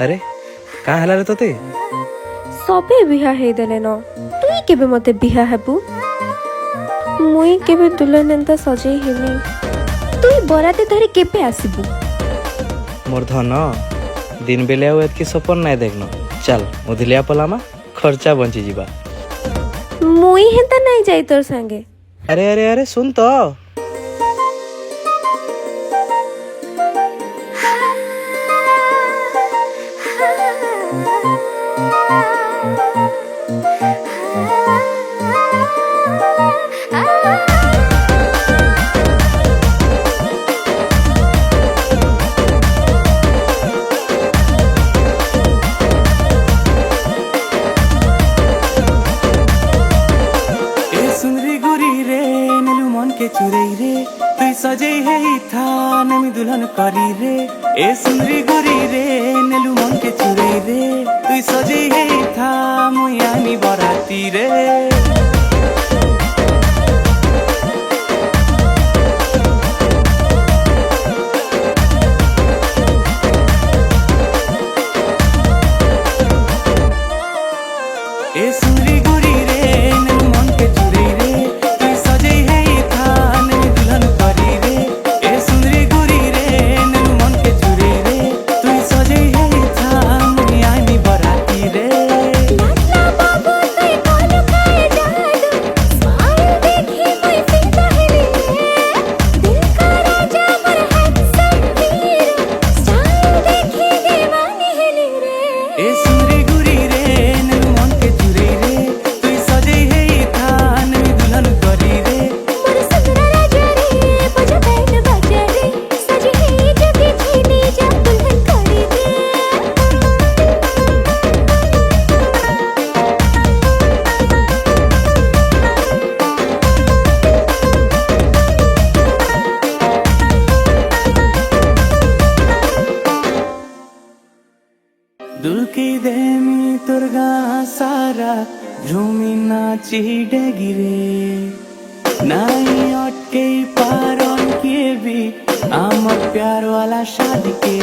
अरे कहाँ हला रे तोते सबे बिहा हे देले न तुई केबे मते बिहा हेबु मुई केबे दुल्हन एंता सजई हेमी तुई बराते धरी केबे आसीबु मोर धन दिन बेले आउ एतकी सपन नाय देखन चल मुधिलिया पलामा खर्चा बंची जीवा मुई हेंता नाय जाई तोर संगे। अरे अरे अरे सुन तो चुरई रे तुई सजई है था नमी दुल्हन करी रे ए सुनरी गुरी रे नेलु मन के चुरई रे तुई सजई है था मुयानी बराती रे ए सुनरी गुरी रे नेलु मन के चुरई रे तुई सजई है दुल्की देमी तुर्गा सारा झूमी नाची डेगिरे नाई अटके पारन के भी आमर प्यार वाला शादी के